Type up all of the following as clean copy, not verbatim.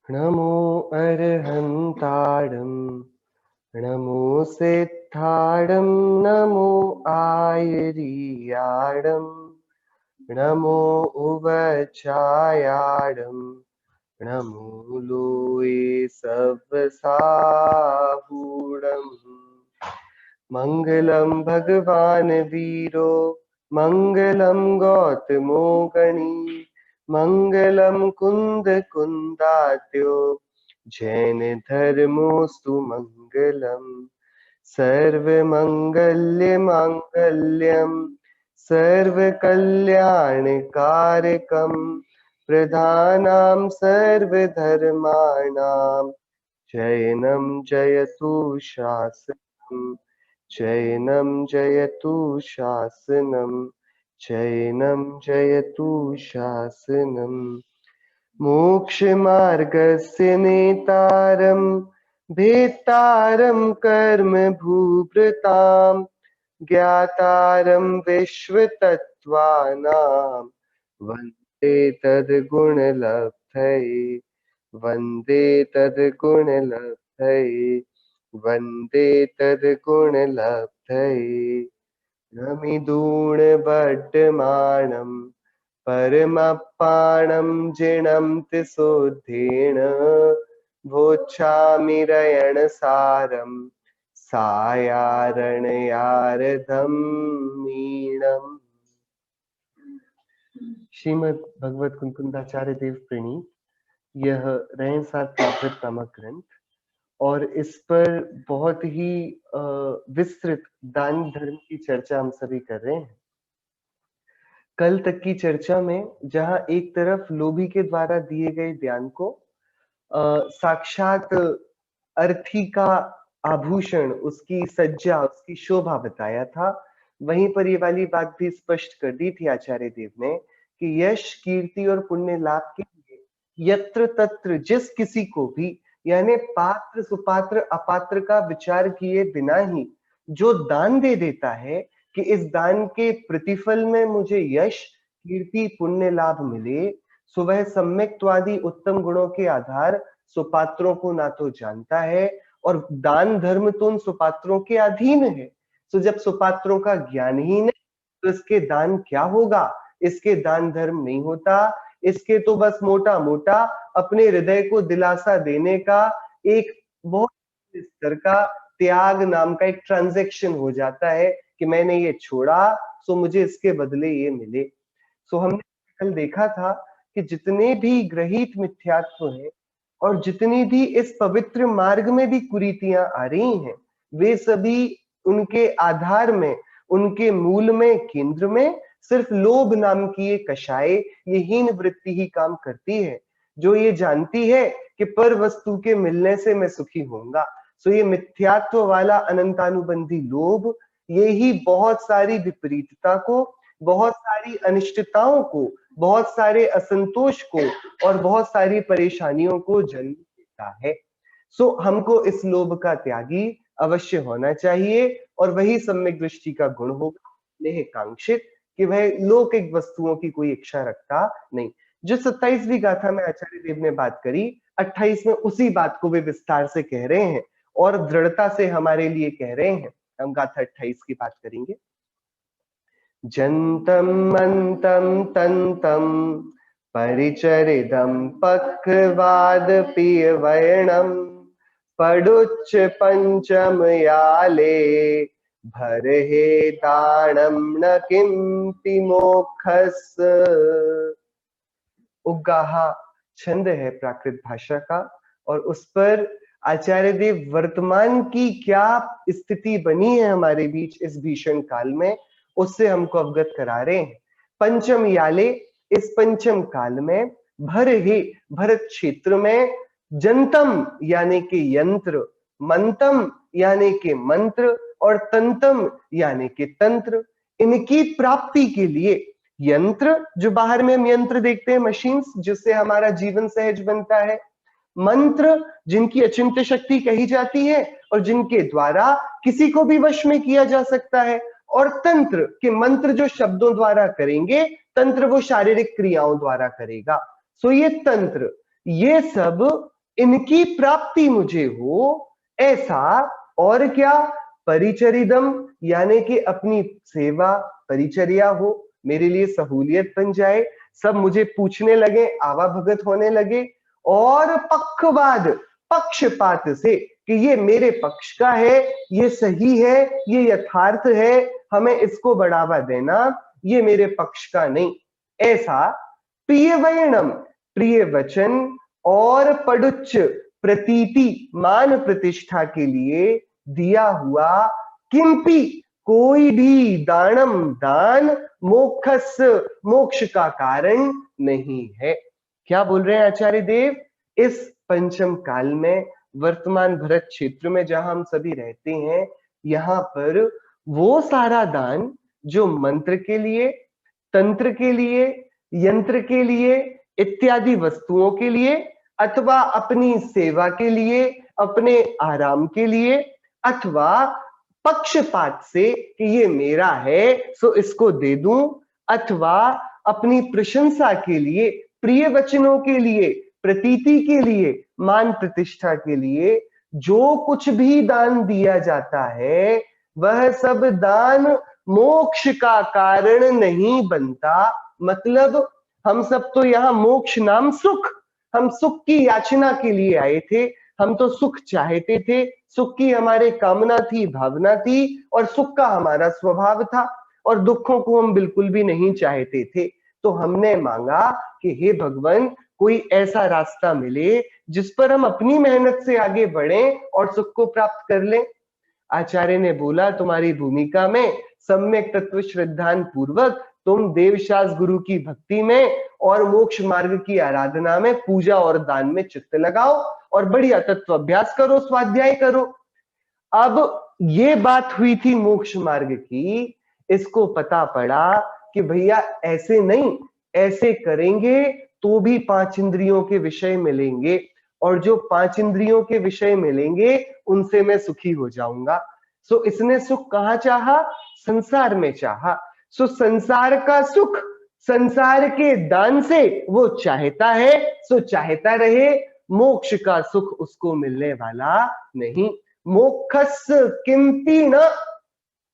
नमो अर्हन्ताडं नमो सिद्धाडं नमो आयरियाडं नमो उवचायाडं नमो लोये सवसाहूडम् मङ्गलं भगवान् वीरो मङ्गलं गौतमो गणी मङ्गलं कुन्दकुन्दात्यो जैन धर्मोऽस्तु मङ्गलम् सर्वमङ्गल्यमाङ्गल्यं सर्वकल्याणकारकं प्रधानां सर्वधर्माणां जैनं जयतु शासनम् जैनं जयतु शासनम् जैनं जयतु शासनम् मोक्षमार्गस्य नेतारं भेत्तारं कर्म भूभृतां ज्ञातारं विश्वतत्त्वानां वन्दे तद्गुणलब्धये वन्दे तद्गुणलब्धये वन्दे तद्गुणलब्धये नमिदूणबड्डमाणं परमप्पाणं जिणं तिसोद्धेन भोच्छामिरयणसारं सायारणयारधं मीणम्। श्रीमद् भगवत कुंकुंदाचार्य देव प्रणीत यह रहन साथ प्राकृत नामक ग्रंथ और इस पर बहुत ही विस्तृत दान धर्म की चर्चा हम सभी कर रहे हैं। कल तक की चर्चा में जहां एक तरफ लोभी के द्वारा दिए गए ज्ञान को साक्षात अर्थी का आभूषण, उसकी सज्जा, उसकी शोभा बताया था, वहीं पर ये वाली बात भी स्पष्ट कर दी थी आचार्य देव ने कि यश, कीर्ति और पुण्य लाभ के लिए यत्र तत्र जिस किसी को भी, यानी पात्र सुपात्र अपात्र का विचार किए बिना ही जो दान दे देता है कि इस दान के प्रतिफल में मुझे यश, कीर्ति, पुण्य लाभ मिले, सो वह सम्यक्त्वादि उत्तम गुणों के आधार सुपात्रों को ना तो जानता है और दान धर्म तो उन सुपात्रों के अधीन है। तो जब सुपात्रों का ज्ञान ही नहीं तो इसके दान क्या होगा? इसके दान धर्म नहीं होता, इसके तो बस मोटा मोटा अपने हृदय को दिलासा देने का एक बहुत स्तर का त्याग नाम का एक ट्रांजैक्शन हो जाता है कि मैंने ये छोड़ा सो मुझे इसके बदले ये मिले। सो हमने कल देखा था कि जितने भी ग्रहित मिथ्यात्व है और जितनी भी इस पवित्र मार्ग में भी कुरीतियां आ रही हैं, वे सभी उनके आधार में, उनके मूल में, केंद्र में सिर्फ लोभ नाम की एक कषाय, ये हीन वृत्ति ही काम करती है, जो ये जानती है कि पर वस्तु के मिलने से मैं सुखी होऊंगा। सो ये मिथ्यात्व वाला अनंतानुबंधी लोभ, ये ही बहुत सारी विपरीतता को, बहुत सारी अनिश्चितताओं को, बहुत सारे असंतोष को और बहुत सारी परेशानियों को जन्म देता है। सो हमको इस लोभ का त्यागी अवश्य होना चाहिए और वही सम्यक दृष्टि का गुण होगा, नेह कांक्षित, कि वह लौकिक वस्तुओं की कोई इच्छा रखता नहीं। जो 27वीं गाथा में आचार्य देव ने बात करी, 28 में उसी बात को वे विस्तार से कह रहे हैं और दृढ़ता से हमारे लिए कह रहे हैं। हम गाथा 28 की बात करेंगे। जन्तं मन्तं तन्तं परिचरितं पक्वादपीयवर्णं पडुच्च पंचमयाले भरहे दाणं न किंपि मोक्षस। उग्गाहा छंद है प्राकृत भाषा का और उस पर आचार्य देव वर्तमान की क्या स्थिति बनी है हमारे बीच इस भीषण काल में, उससे हमको अवगत करा रहे हैं। पंचम याले, इस पंचम काल में, भर हे, भरत क्षेत्र में, जंतम यानी कि यंत्र, मंतम यानी कि मंत्र और तंतम यानी कि तंत्र, इनकी प्राप्ति के लिए यंत्र, जो बाहर में हम यंत्र देखते हैं, मशीन्स, जिससे हमारा जीवन सहज बनता है, मंत्र जिनकी अचिंत्य शक्ति कही जाती है और जिनके द्वारा किसी को भी वश में किया जा सकता है, और तंत्र के मंत्र जो शब्दों द्वारा करेंगे, तंत्र वो शारीरिक क्रियाओं द्वारा करेगा। सो ये तंत्र, ये सब इनकी प्राप्ति मुझे हो, ऐसा और क्या, परिचरिदम यानी कि अपनी सेवा परिचर्या हो, मेरे लिए सहूलियत बन जाए, सब मुझे पूछने लगे, आवाभगत होने लगे, और पक्षवाद पक्षपात से कि ये मेरे पक्ष का है, ये सही है, ये यथार्थ है, हमें इसको बढ़ावा देना, ये मेरे पक्ष का नहीं, ऐसा प्रिय वर्णम प्रिय वचन और पडुच्च प्रतीति मान प्रतिष्ठा के लिए दिया हुआ किंपि कोई भी दानम दान मोक्षस मोक्ष का कारण नहीं है। क्या बोल रहे हैं आचार्य देव? इस पंचम काल में वर्तमान भरत क्षेत्र में जहां हम सभी रहते हैं, यहाँ पर वो सारा दान जो मंत्र के लिए, तंत्र के लिए, यंत्र के लिए, इत्यादि वस्तुओं के लिए, अथवा अपनी सेवा के लिए, अपने आराम के लिए, अथवा पक्षपात से कि ये मेरा है सो इसको दे दूं, अथवा अपनी प्रशंसा के लिए, प्रिय वचनों के लिए, प्रतीति के लिए, मान प्रतिष्ठा के लिए जो कुछ भी दान दिया जाता है, वह सब दान मोक्ष का कारण नहीं बनता। मतलब हम सब तो यहाँ मोक्ष नाम सुख, हम सुख की याचना के लिए आए थे, हम तो सुख चाहते थे, सुख की हमारे कामना थी, भावना थी, और सुख का हमारा स्वभाव था, और दुखों को हम बिल्कुल भी नहीं चाहते थे। तो हमने मांगा कि हे भगवान, कोई ऐसा रास्ता मिले जिस पर हम अपनी मेहनत से आगे बढ़ें और सुख को प्राप्त कर लें। आचार्य ने बोला, तुम्हारी भूमिका में सम्यक तत्व श्रद्धान पूर्वक तुम देवशास गुरु की भक्ति में और मोक्ष मार्ग की आराधना में, पूजा और दान में चित्त लगाओ और बढ़िया तत्व अभ्यास करो, स्वाध्याय करो। अब ये बात हुई थी मोक्ष मार्ग की, इसको पता पड़ा कि भैया ऐसे नहीं, ऐसे करेंगे तो भी 5 इंद्रियों के विषय मिलेंगे, और जो 5 इंद्रियों के विषय मिलेंगे उनसे मैं सुखी हो जाऊंगा। सो इसने सुख कहाँ चाहा? संसार में चाहा। सो संसार का सुख संसार के दान से वो चाहता है, सो चाहता रहे, मोक्ष का सुख उसको मिलने वाला नहीं। मोक्षस किंपि न,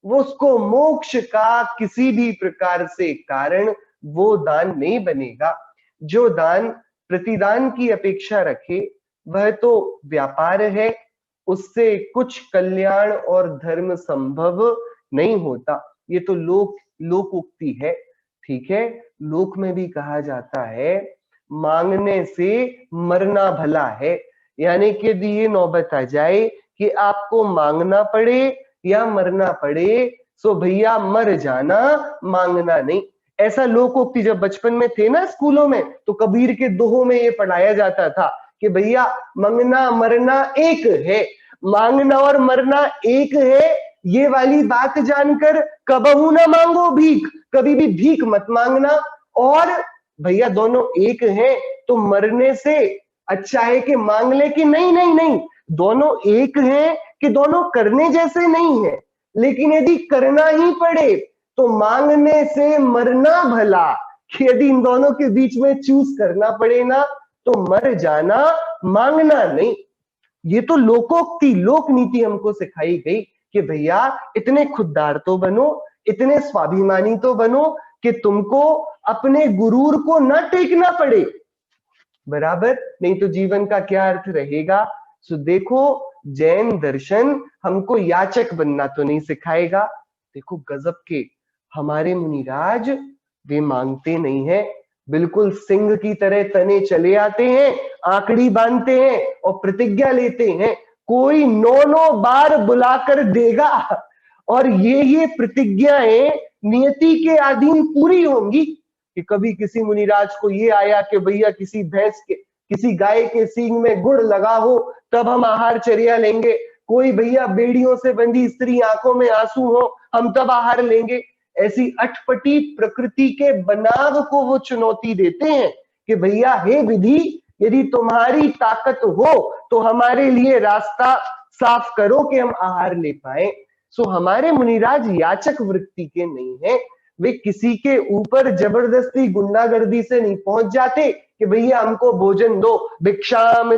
वो उसको मोक्ष का किसी भी प्रकार से कारण वो दान नहीं बनेगा। जो दान प्रतिदान की अपेक्षा रखे वह तो व्यापार है, उससे कुछ कल्याण और धर्म संभव नहीं होता। ये तो लोकोक्ति है, ठीक है। लोक में भी कहा जाता है मांगने से मरना भला है, यानी कि यदि ये नौबत आ जाए कि आपको मांगना पड़े या मरना पड़े, सो भैया मर जाना, मांगना नहीं। ऐसा लोकोक्ति जब बचपन में थे ना स्कूलों में, तो कबीर के दोहों में ये पढ़ाया जाता था कि भैया मांगना मरना एक है, मांगना और मरना एक है। ये वाली बात जानकर कबहू ना मांगो भीख, कभी भी भीख मत मांगना। और भैया दोनों एक हैं तो मरने से अच्छा है कि मांग ले कि नहीं नहीं नहीं, दोनों एक हैं कि दोनों करने जैसे नहीं है, लेकिन यदि करना ही पड़े तो मांगने से मरना भला। कि यदि इन दोनों के बीच में चूज करना पड़े ना तो मर जाना, मांगना नहीं। ये तो लोकोक्ति लोक नीति हमको सिखाई गई कि भैया इतने खुददार तो बनो, इतने स्वाभिमानी तो बनो कि तुमको अपने गुरूर को न टेकना पड़े, बराबर, नहीं तो जीवन का क्या अर्थ रहेगा। सो देखो, जैन दर्शन हमको याचक बनना तो नहीं सिखाएगा। देखो गजब के हमारे मुनिराज, वे मांगते नहीं है, बिल्कुल सिंह की तरह तने चले आते हैं, आंकड़ी बांधते हैं और प्रतिज्ञा लेते हैं, कोई 9 बार बुलाकर देगा, और ये प्रतिज्ञाएं नियति के अधीन पूरी होंगी। कि कभी किसी मुनिराज को ये आया कि भैया किसी भैंस के, किसी गाय के सींग में गुड़ लगा हो तब हम आहार चर्या लेंगे, कोई भैया बेड़ियों से बंधी स्त्री आंखों में आंसू हो हम तब आहार लेंगे। ऐसी अटपटी प्रकृति के बनाव को वो चुनौती देते हैं कि भैया हे विधि, यदि तुम्हारी ताकत हो तो हमारे लिए रास्ता साफ करो कि हम आहार ले पाए। सो हमारे मुनिराज याचक वृत्ति के नहीं है, वे किसी के ऊपर जबरदस्ती गुंडागर्दी से नहीं पहुंच जाते कि भैया हमको भोजन दो, भिक्षाम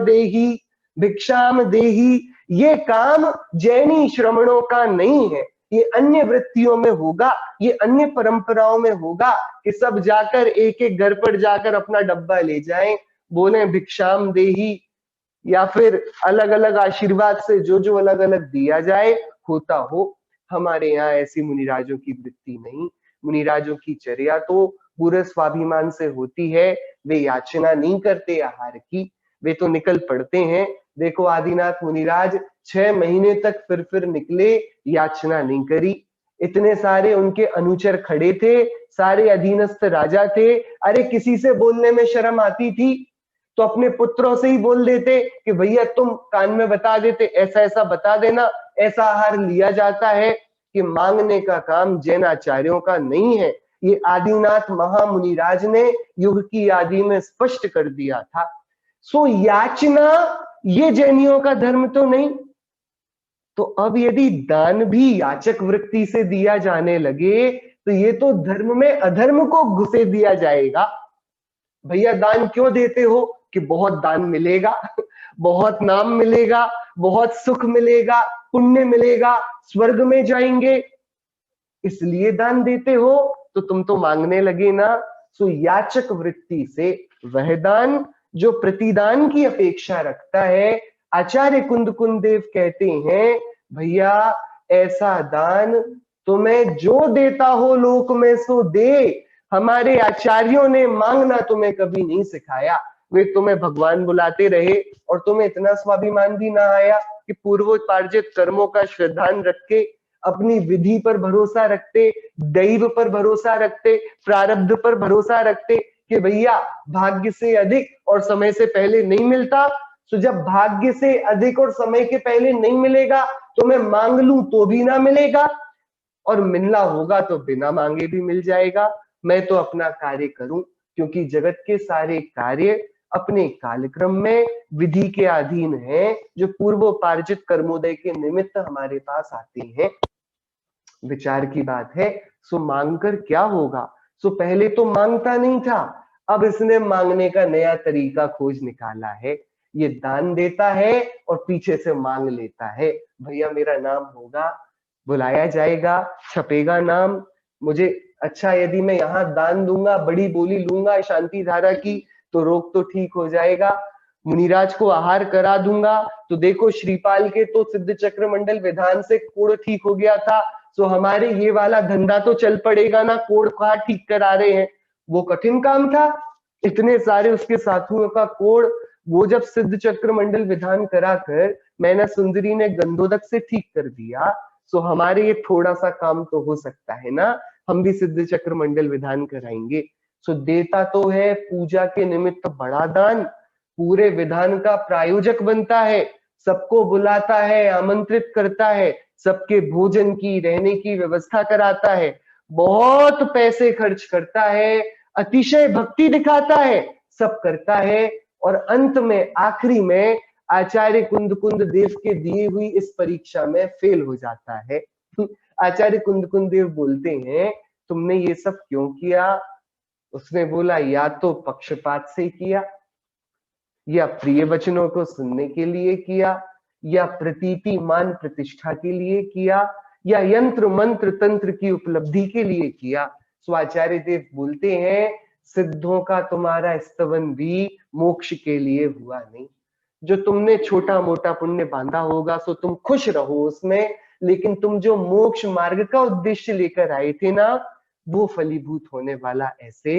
देही। ये काम जैनी श्रमणों का नहीं है, ये अन्य वृत्तियों में होगा, ये अन्य परंपराओं में होगा कि सब जाकर एक एक घर पर जाकर अपना डब्बा ले जाएं, बोले भिक्षाम देही, या फिर अलग अलग आशीर्वाद से जो जो अलग अलग दिया जाए होता हो। हमारे यहाँ ऐसी मुनिराजों की वृत्ति नहीं। मुनिराजों की चर्या तो पूरे स्वाभिमान से होती है। वे याचना नहीं करते आहार की, वे तो निकल पड़ते हैं। देखो आदिनाथ मुनिराज 6 महीने तक फिर निकले, याचना नहीं करी। इतने सारे उनके अनुचर खड़े थे, सारे अधीनस्थ राजा थे। अरे किसी से बोलने में शर्म आती थी तो अपने पुत्रों से ही बोल देते कि भैया तुम कान में बता देते, ऐसा ऐसा बता देना, ऐसा आहार लिया जाता है। कि मांगने का काम जैन आचार्यों का नहीं है। ये आदिनाथ महामुनिराज ने युग की आदि में स्पष्ट कर दिया था। सो याचना ये जैनियों का धर्म तो नहीं। तो अब यदि दान भी याचक वृत्ति से दिया जाने लगे तो ये तो धर्म में अधर्म को घुसे दिया जाएगा। भैया दान क्यों देते हो? कि बहुत दान मिलेगा, बहुत नाम मिलेगा, बहुत सुख मिलेगा, पुण्य मिलेगा, स्वर्ग में जाएंगे, इसलिए दान देते हो। तो तुम तो मांगने लगे ना। सो याचक वृत्ति से वह दान जो प्रतिदान की अपेक्षा रखता है, आचार्य कुंद कुंदेव कहते हैं भैया ऐसा दान तुम्हें जो देता हो लोक में सो दे। हमारे आचार्यों ने मांगना तुम्हें कभी नहीं सिखाया। वे तुम्हें भगवान बुलाते रहे और तुम्हें इतना स्वाभिमान भी ना आया कि पूर्वोपार्जित कर्मों का श्रद्धान रख के, अपनी विधि पर भरोसा रखते, दैव पर भरोसा रखते, प्रारब्ध पर भरोसा रखते कि भैया भाग्य से अधिक और समय से पहले नहीं मिलता। तो जब भाग्य से अधिक और समय के पहले नहीं मिलेगा तो मैं मांग लूं तो भी ना मिलेगा, और मिलना होगा तो बिना मांगे भी मिल जाएगा। मैं तो अपना कार्य करूं, क्योंकि जगत के सारे कार्य अपने कालक्रम में विधि के अधीन है, जो पूर्वोपार्जित कर्मोदय के निमित्त हमारे पास आते हैं। विचार की बात है। सो मांगकर क्या होगा? सो पहले तो मांगता नहीं था, अब इसने मांगने का नया तरीका खोज निकाला है। ये दान देता है और पीछे से मांग लेता है। भैया मेरा नाम होगा, बुलाया जाएगा, छपेगा नाम। मुझे अच्छा यदि मैं यहाँ दान दूंगा, बड़ी बोली लूंगा शांति धारा की, तो रोग तो ठीक हो जाएगा। मुनिराज को आहार करा दूंगा तो देखो श्रीपाल के तो सिद्ध चक्र मंडल विधान से कोड़ ठीक हो गया था। तो हमारे ये वाला धंधा तो चल पड़ेगा ना, कोड़ कहाँ ठीक करा रहे हैं। वो कठिन काम था, इतने सारे उसके साथियों का कोड़। वो जब सिद्ध चक्र मंडल विधान कराकर मैना सुंदरी ने गंधोदक से ठीक कर दिया, तो हमारे ये थोड़ा सा काम तो हो सकता है ना, हम भी सिद्ध चक्र मंडल विधान कराएंगे। सो देता तो है पूजा के निमित्त बड़ा दान, पूरे विधान का प्रायोजक बनता है, सबको बुलाता है, आमंत्रित करता है, सबके भोजन की रहने की व्यवस्था कराता है, बहुत पैसे खर्च करता है, अतिशय भक्ति दिखाता है, सब करता है। और अंत में आखिरी में आचार्य कुंद कुंद देव के दिए हुई इस परीक्षा में फेल हो जाता है। आचार्य कुंद कुंद देव बोलते हैं तुमने ये सब क्यों किया? उसने बोला या तो पक्षपात से किया, या प्रिय वचनों को सुनने के लिए किया, या प्रतीति मान प्रतिष्ठा के लिए किया, या यंत्र मंत्र तंत्र की उपलब्धि के लिए किया। सो आचार्य देव बोलते हैं सिद्धों का तुम्हारा स्तवन भी मोक्ष के लिए हुआ नहीं। जो तुमने छोटा मोटा पुण्य बांधा होगा सो तुम खुश रहो उसमें, लेकिन तुम जो मोक्ष मार्ग का उद्देश्य लेकर आए थे ना, वो फलीभूत होने वाला ऐसे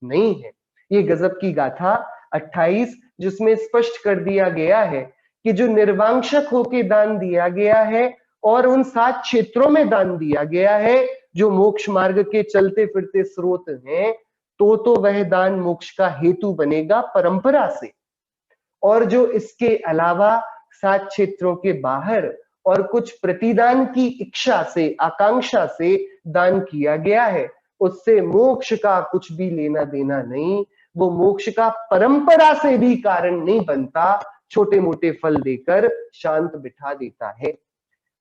नहीं है। ये गजब की गाथा 28 जिसमें स्पष्ट कर दिया गया है कि जो निर्वांशक होके दान दिया गया है और उन 7 क्षेत्रों में दान दिया गया है जो मोक्ष मार्ग के चलते फिरते स्रोत हैं, तो वह दान मोक्ष का हेतु बनेगा परंपरा से। और जो इसके अलावा 7 क्षेत्रों के बाहर और कुछ प्रतिदान की इच्छा से, आकांक्षा से दान किया गया है, उससे मोक्ष का कुछ भी लेना देना नहीं। वो मोक्ष का परंपरा से भी कारण नहीं बनता, छोटे मोटे फल देकर शांत बिठा देता है।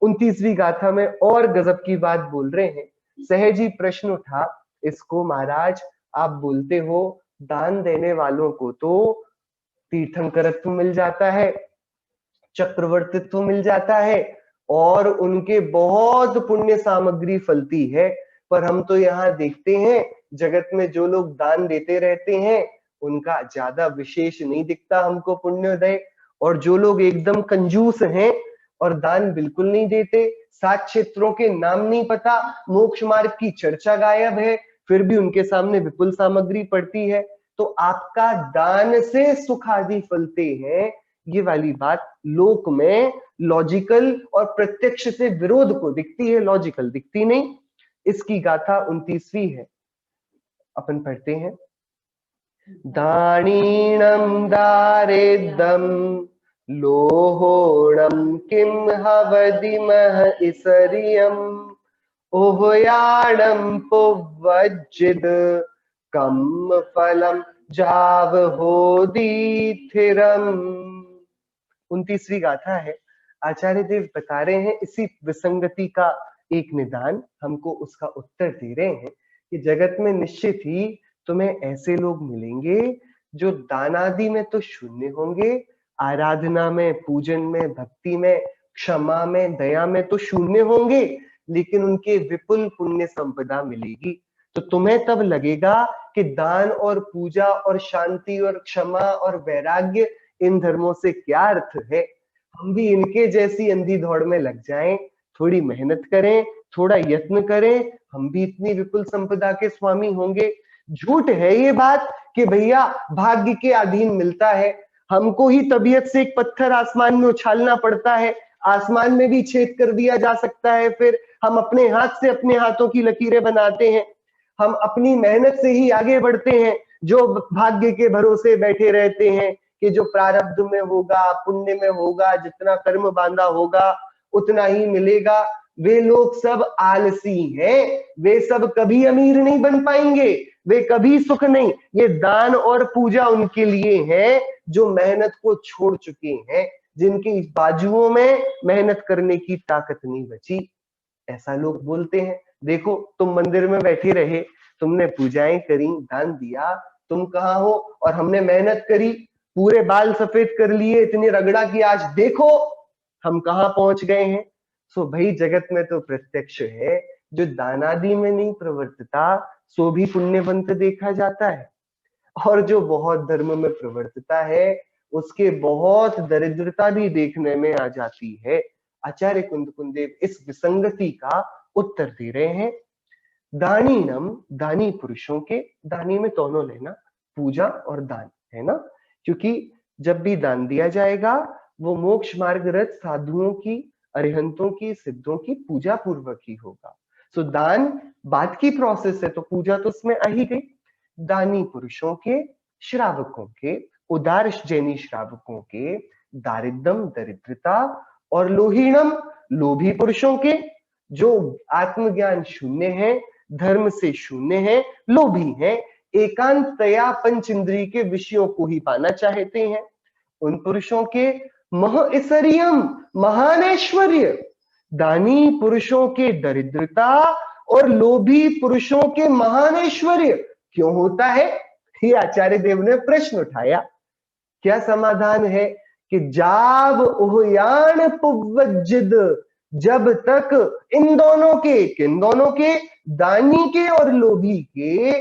29वीं गाथा में और गजब की बात बोल रहे हैं। सहज ही प्रश्न उठा इसको महाराज आप बोलते हो दान देने वालों को तो तीर्थंकरत्व मिल जाता है, चक्रवर्तित्व मिल जाता है और उनके बहुत पुण्य सामग्री फलती है। पर हम तो यहाँ देखते हैं जगत में जो लोग दान देते रहते हैं उनका ज्यादा विशेष नहीं दिखता हमको पुण्योदय, और जो लोग एकदम कंजूस हैं और दान बिल्कुल नहीं देते, 7 क्षेत्रों के नाम नहीं पता, मोक्ष मार्ग की चर्चा गायब है, फिर भी उनके सामने विपुल सामग्री पड़ती है। तो आपका दान से सुख आदि फलते हैं, ये वाली बात लोक में लॉजिकल और प्रत्यक्ष से विरोध को दिखती है, लॉजिकल दिखती नहीं। इसकी गाथा 29वीं है, अपन पढ़ते हैं। दानीणं दारेदं लोहोणं किम हवदिमः इसरियम् उभयाणं पुवज्जिद कम फलम जाव होदीथिरम। 29वीं गाथा है। आचार्य देव बता रहे हैं इसी विसंगति का एक निदान, हमको उसका उत्तर दे रहे हैं कि जगत में निश्चित ही तुम्हें ऐसे लोग मिलेंगे जो दान आदि में तो शून्य होंगे, आराधना में, पूजन में, भक्ति में, क्षमा में, दया में तो शून्य होंगे, लेकिन उनके विपुल पुण्य संपदा मिलेगी। तो तुम्हें तब लगेगा कि दान और पूजा और शांति और क्षमा और वैराग्य, इन धर्मों से क्या अर्थ है, हम भी इनके जैसी अंधी दौड़ में लग जाएं, थोड़ी मेहनत करें, थोड़ा यत्न करें, हम भी इतनी विपुल संपदा के स्वामी होंगे। झूठ है ये बात कि भैया भाग्य के अधीन मिलता है, हमको ही तबीयत से एक पत्थर आसमान में उछालना पड़ता है, आसमान में भी छेद कर दिया जा सकता है, फिर हम अपने हाथ से अपने हाथों की लकीरें बनाते हैं, हम अपनी मेहनत से ही आगे बढ़ते हैं। जो भाग्य के भरोसे बैठे रहते हैं कि जो प्रारब्ध में होगा, पुण्य में होगा, जितना कर्म बांधा होगा उतना ही मिलेगा, वे लोग सब आलसी हैं, वे सब कभी अमीर नहीं बन पाएंगे, वे कभी सुख नहीं। ये दान और पूजा उनके लिए है जो मेहनत को छोड़ चुके हैं, जिनकी बाजुओं में मेहनत करने की ताकत नहीं बची। ऐसा लोग बोलते हैं। देखो तुम मंदिर में बैठे रहे, तुमने पूजाएं करी, दान दिया, तुम कहाँ हो, और हमने मेहनत करी, पूरे बाल सफेद कर लिए, इतनी रगड़ा कि आज देखो हम कहाँ पहुंच गए हैं। सो भाई जगत में तो प्रत्यक्ष है, जो दानादि में नहीं प्रवर्तता सो भी पुण्यवंत देखा जाता है, और जो बहुत धर्म में प्रवर्तता है उसके बहुत दरिद्रता भी देखने में आ जाती है। आचार्य कुंदकुंदेव इस विसंगति का उत्तर दे रहे हैं। दानीनम, दानी पुरुषों के, दानी में दोनों लेना, पूजा और दान है ना, क्योंकि जब भी दान दिया जाएगा वो मोक्ष मार्गरत साधुओं की, अरिहंतों की, सिद्धों की पूजा पूर्वक ही होगा। सो दान बाद की प्रोसेस है, तो पूजा तो उसमें आ ही गई। दानी पुरुषों के, श्रावकों के, उदार जैनी श्रावकों के, दारिद्रम दरिद्रता, और लोहीणम लोभी पुरुषों के, जो आत्मज्ञान शून्य है, धर्म से शून्य है, लोभी है, एकांतया पंच इंद्रिय के विषयों को ही पाना चाहते हैं, उन पुरुषों के। महाऐश्वर्यम, महान ऐश्वर्य, दानी पुरुषों के दरिद्रता और लोभी पुरुषों के महान ऐश्वर्य क्यों होता है, ये आचार्य देव ने प्रश्न उठाया। क्या समाधान है कि जाव उहयान पुवज्जिद, जब तक इन दोनों के, किन दोनों के, दानी के और लोभी के,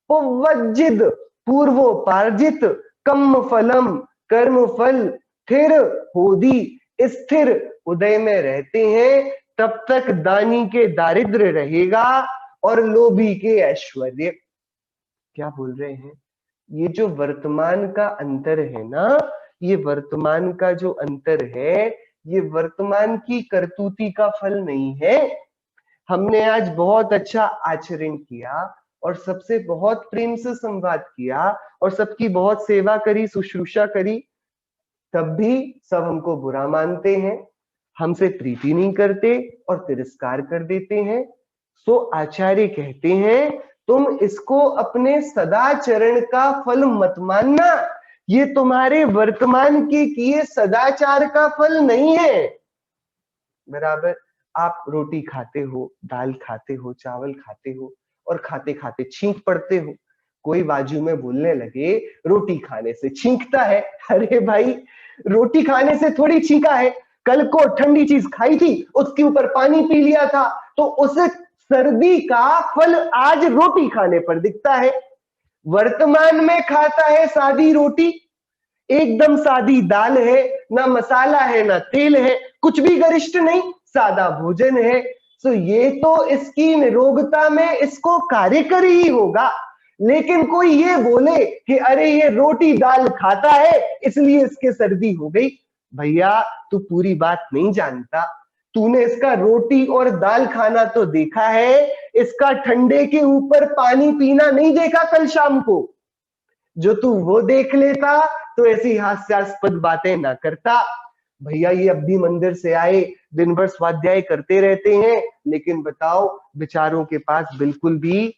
पुवज्जिद पूर्वोपार्जित, कम फलम कर्म फल, स्थिर होदी स्थिर उदय में रहते हैं, तब तक दानी के दारिद्र्य रहेगा और लोभी के ऐश्वर्य। क्या बोल रहे हैं, ये जो वर्तमान का अंतर है ना, ये वर्तमान का जो अंतर है, ये वर्तमान की करतूती का फल नहीं है। हमने आज बहुत अच्छा आचरण किया और सबसे बहुत प्रेम से संवाद किया और सबकी बहुत सेवा करी, शुश्रूषा करी, तब भी सब हमको बुरा मानते हैं, हमसे प्रीति नहीं करते और तिरस्कार कर देते हैं। सो आचार्य कहते हैं तुम इसको अपने सदाचरण का फल मत मानना, ये तुम्हारे वर्तमान के किए सदाचार का फल नहीं है। बराबर, आप रोटी खाते हो, दाल खाते हो, चावल खाते हो, और खाते खाते छींक पड़ते हो। कोई बाजू में बोलने लगे रोटी खाने से छींकता है। अरे भाई, रोटी खाने से थोड़ी छींका है, कल को ठंडी चीज खाई थी, उसके ऊपर पानी पी लिया था, तो उस सर्दी का फल आज रोटी खाने पर दिखता है। वर्तमान में खाता है सादी रोटी, एकदम सादी दाल है, ना मसाला है ना तेल है, कुछ भी गरिष्ठ नहीं, सादा भोजन है। तो ये तो इसकी निरोगता में इसको कार्यकरी ही होगा। लेकिन कोई ये बोले कि अरे ये रोटी दाल खाता है इसलिए इसके सर्दी हो गई, भैया तू पूरी बात नहीं जानता। तूने इसका रोटी और दाल खाना तो देखा है, इसका ठंडे के ऊपर पानी पीना नहीं देखा कल शाम को। जो तू वो देख लेता तो ऐसी हास्यास्पद बातें ना करता। भैया ये अब भी मंदिर से आए, दिन भर स्वाध्याय करते रहते हैं, लेकिन बताओ बेचारों के पास बिल्कुल भी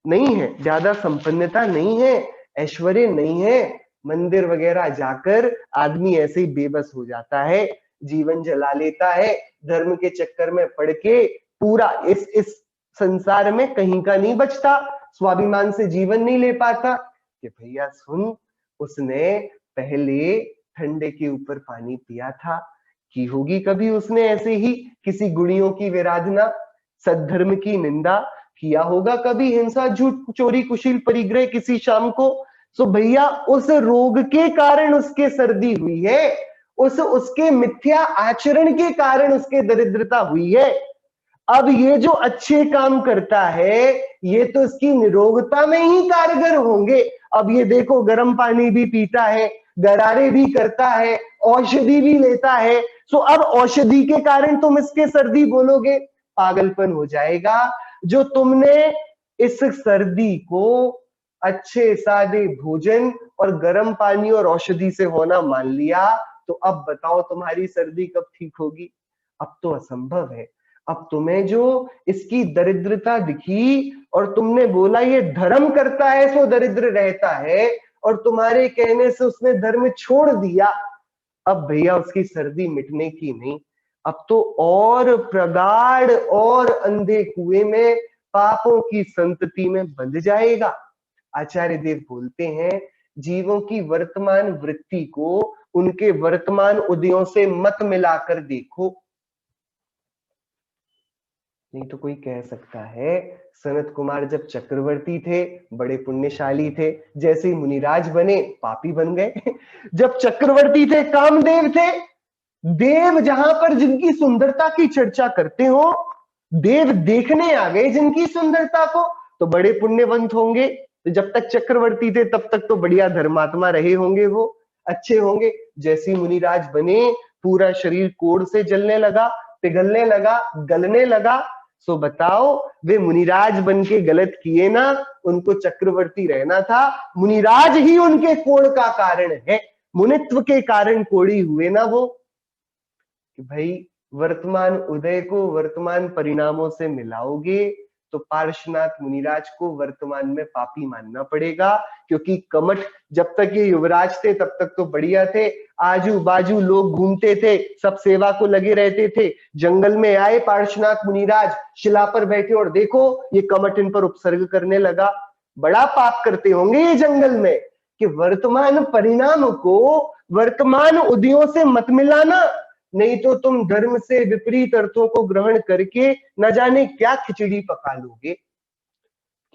नहीं है, ज्यादा संपन्नता नहीं है, ऐश्वर्य नहीं है। मंदिर वगैरह जाकर आदमी ऐसे ही बेबस हो जाता है, जीवन जला लेता है, धर्म के चक्कर में पड़ के पूरा इस संसार में कहीं का नहीं बचता, स्वाभिमान से जीवन नहीं ले पाता। कि भैया सुन, उसने पहले ठंडे के ऊपर पानी पिया था, की होगी कभी उसने ऐसे ही किसी गुणियों की विराधना, सद्धर्म की निंदा, किया होगा कभी हिंसा झूठ चोरी कुशील परिग्रह किसी शाम को। तो भैया उस रोग के कारण उसके सर्दी हुई है, उसके मिथ्या आचरण के कारण उसके दरिद्रता हुई है। अब ये जो अच्छे काम करता है ये तो इसकी निरोगता में ही कारगर होंगे। अब ये देखो गर्म पानी भी पीता है, गरारे भी करता है, औषधि भी लेता है। सो अब औषधि के कारण तुम इसके सर्दी बोलोगे, पागलपन हो जाएगा। जो तुमने इस सर्दी को अच्छे सादे भोजन और गर्म पानी और औषधि से होना मान लिया, तो अब बताओ तुम्हारी सर्दी कब ठीक होगी? अब तो असंभव है। अब तुम्हें जो इसकी दरिद्रता दिखी और तुमने बोला ये धर्म करता है सो दरिद्र रहता है, और तुम्हारे कहने से उसने धर्म छोड़ दिया, अब भैया उसकी सर्दी मिटने की नहीं, अब तो और प्रगाढ़ और अंधे कुएं में पापों की संतति में बंध जाएगा। आचार्य देव बोलते हैं जीवों की वर्तमान वृत्ति को उनके वर्तमान उदयों से मत मिलाकर देखो। नहीं तो कोई कह सकता है सनत कुमार जब चक्रवर्ती थे बड़े पुण्यशाली थे, जैसे ही मुनिराज बने पापी बन गए। जब चक्रवर्ती थे कामदेव थे, देव जहां पर जिनकी सुंदरता की चर्चा करते हो, देव देखने आ गए जिनकी सुंदरता को, तो बड़े पुण्यवंत होंगे। तो जब तक चक्रवर्ती थे तब तक तो बढ़िया धर्मात्मा रहे होंगे, वो अच्छे होंगे। जैसे मुनिराज बने पूरा शरीर कोढ़ से जलने लगा, पिघलने लगा, गलने लगा। सो बताओ वे मुनिराज बन के गलत किए ना, उनको चक्रवर्ती रहना था। मुनिराज ही उनके कोढ़ का कारण है, मुनित्व के कारण कोढ़ी हुए ना वो। कि भाई वर्तमान उदय को वर्तमान परिणामों से मिलाओगे तो पार्श्वनाथ मुनिराज को वर्तमान में पापी मानना पड़ेगा, क्योंकि कमठ जब तक ये युवराज थे तब तक तो बढ़िया थे, आजू बाजू लोग घूमते थे, सब सेवा को लगे रहते थे। जंगल में आए पार्श्वनाथ मुनिराज, शिला पर बैठे और देखो ये कमठ इन पर उपसर्ग करने लगा। बड़ा पाप करते होंगे ये जंगल में। कि वर्तमान परिणाम को वर्तमान उदयों से मत मिलाना, नहीं तो तुम धर्म से विपरीत अर्थों को ग्रहण करके न जाने क्या खिचड़ी पका लोगे।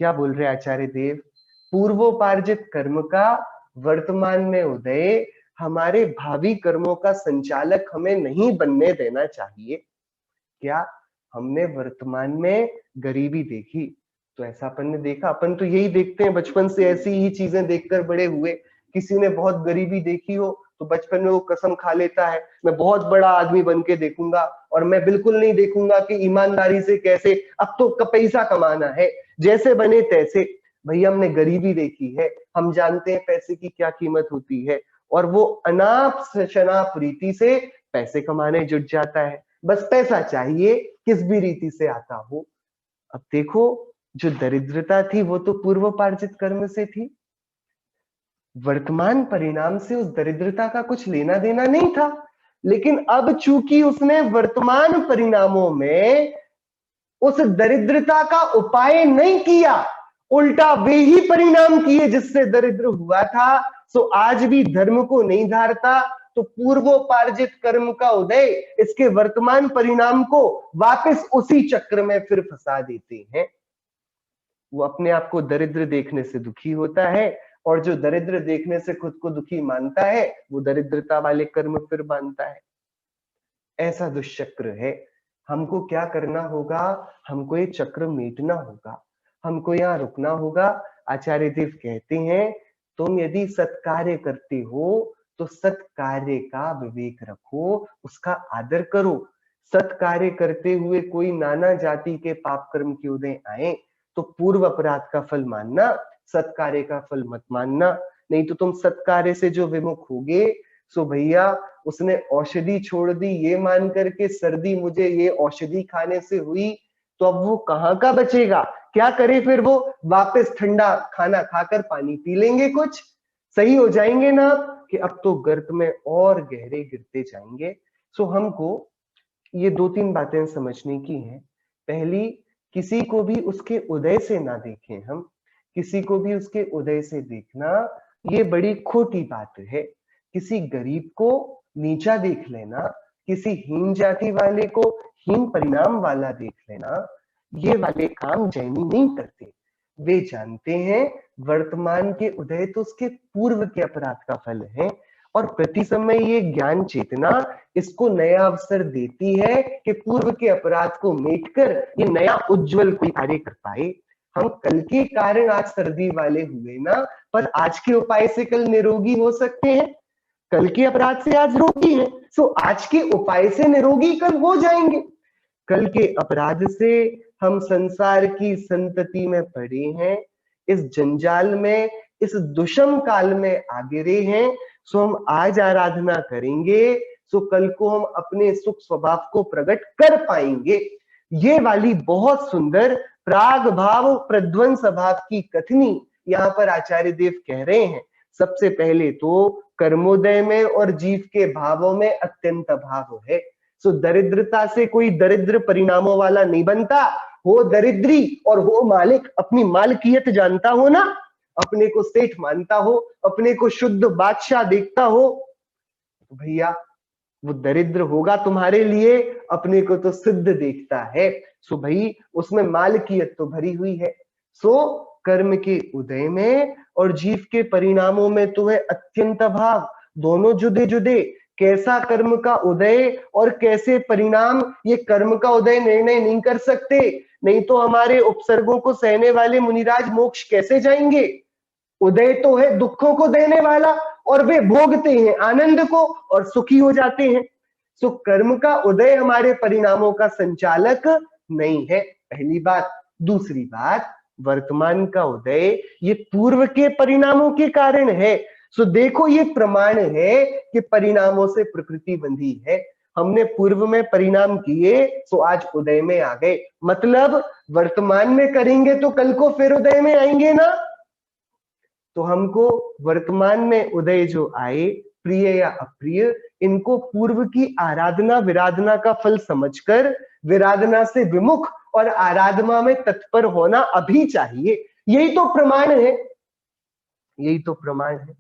क्या बोल रहे आचार्य देव? पूर्वोपार्जित कर्म का वर्तमान में उदय हमारे भावी कर्मों का संचालक हमें नहीं बनने देना चाहिए। क्या हमने वर्तमान में गरीबी देखी तो ऐसा अपन ने देखा, अपन तो यही देखते हैं बचपन से, ऐसी ही चीजें देखकर बड़े हुए। किसी ने बहुत गरीबी देखी हो तो बचपन में वो कसम खा लेता है मैं बहुत बड़ा आदमी बन के देखूंगा, और मैं बिल्कुल नहीं देखूंगा कि ईमानदारी से कैसे अब तो पैसा कमाना है, जैसे बने तैसे। भैया हमने गरीबी देखी है, हम जानते हैं पैसे की क्या कीमत होती है, और वो अनाप शनाप रीति से पैसे कमाने जुट जाता है। बस पैसा चाहिए, किस भी रीति से आता हो। अब देखो जो दरिद्रता थी वो तो पूर्वोपार्जित कर्म से थी, वर्तमान परिणाम से उस दरिद्रता का कुछ लेना देना नहीं था। लेकिन अब चूंकि उसने वर्तमान परिणामों में उस दरिद्रता का उपाय नहीं किया, उल्टा वे ही परिणाम किए जिससे दरिद्र हुआ था। सो आज भी धर्म को नहीं धारता तो पूर्वोपार्जित कर्म का उदय इसके वर्तमान परिणाम को वापस उसी चक्र में फिर फंसा देते हैं। वो अपने आप को दरिद्र देखने से दुखी होता है, और जो दरिद्र देखने से खुद को दुखी मानता है वो दरिद्रता वाले कर्म फिर बांधता है। ऐसा दुष्चक्र है। हमको क्या करना होगा? हमको ये चक्र मेटना होगा, हमको यहाँ रुकना होगा। आचार्य देव कहते हैं तुम यदि सत्कार्य करते हो तो सत्कार्य का विवेक रखो, उसका आदर करो। सत्कार्य करते हुए कोई नाना जाति के पाप कर्म के उदय आए तो पूर्व अपराध का फल मानना, सत्कार्य का फल मत मानना। नहीं तो तुम सत्कार्य से जो विमुख होगे सो भैया उसने औषधि छोड़ दी ये मान करके सर्दी मुझे ये औषधि खाने से हुई, तो अब वो कहाँ का बचेगा? क्या करे फिर वो? वापस ठंडा खाना खाकर पानी पी लेंगे, कुछ सही हो जाएंगे ना कि अब तो गर्त में और गहरे गिरते जाएंगे। सो हमको ये 2-3 बातें समझने की हैं। पहली, किसी को भी उसके उदय से ना देखें हम, किसी को भी उसके उदय से देखना ये बड़ी खोटी बात है। किसी गरीब को नीचा देख लेना, किसी हीन जाति वाले को हीन परिणाम वाला देख लेना, ये वाले काम जैनी नहीं करते। वे जानते हैं वर्तमान के उदय तो उसके पूर्व के अपराध का फल है, और प्रति समय ये ज्ञान चेतना इसको नया अवसर देती है कि पूर्व के अपराध को मेटकर ये नया उज्जवल कोई कार्य कर पाए। हम कल के कारण आज सर्दी वाले हुए ना, पर आज के उपाय से कल निरोगी हो सकते हैं। कल के अपराध से आज रोगी है, सो आज के उपाय से निरोगी कल हो जाएंगे। कल के अपराध से हम संसार की संतति में पड़े हैं, इस जंजाल में, इस दुष्म काल में आ गिरे हैं। सो हम आज आराधना करेंगे सो कल को हम अपने सुख स्वभाव को प्रकट कर पाएंगे। ये वाली बहुत सुंदर प्राग भाव प्रध्वंस भाव की कथनी यहाँ पर आचार्य देव कह रहे हैं। सबसे पहले तो कर्मोदय में और जीव के भावों में अत्यंत अभाव है। सो दरिद्रता से कोई दरिद्र परिणामों वाला नहीं बनता। हो दरिद्री और हो मालिक, अपनी मालकियत जानता हो ना, अपने को सेठ मानता हो, अपने को शुद्ध बादशाह देखता हो, तो भैया वो दरिद्र होगा तुम्हारे लिए, अपने को तो सिद्ध देखता है। सो भाई उसमें मालकियत तो भरी हुई है। सो कर्म के उदय में और जीव के परिणामों में तो है अत्यंत अभाव। दोनों जुदे जुदे, कैसा कर्म का उदय और कैसे परिणाम, ये कर्म का उदय निर्णय नहीं कर सकते। नहीं तो हमारे उपसर्गों को सहने वाले मुनिराज मोक्ष कैसे जाएंगे? उदय तो है दुखों को देने वाला, और वे भोगते हैं आनंद को और सुखी हो जाते हैं। सो कर्म का उदय हमारे परिणामों का संचालक नहीं है, पहली बात। दूसरी बात, वर्तमान का उदय ये पूर्व के परिणामों के कारण है। सो देखो ये प्रमाण है कि परिणामों से प्रकृति बंधी है। हमने पूर्व में परिणाम किए सो आज उदय में आ गए, मतलब वर्तमान में करेंगे तो कल को फिर उदय में आएंगे ना। तो हमको वर्तमान में उदय जो आए, प्रिय या अप्रिय, इनको पूर्व की आराधना विराधना का फल समझकर विराधना से विमुख और आराधना में तत्पर होना अभी चाहिए। यही तो प्रमाण है, यही तो प्रमाण है।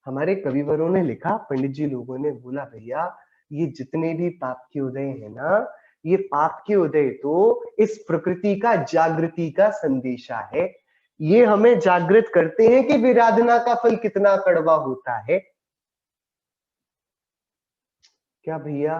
हमारे कविवरों ने लिखा, पंडित जी लोगों ने बोला भैया ये जितने भी पाप के उदय है ना, ये पाप के उदय तो इस प्रकृति का जागृति का संदेशा है। ये हमें जागृत करते हैं कि विराधना का फल कितना कड़वा होता है। क्या भैया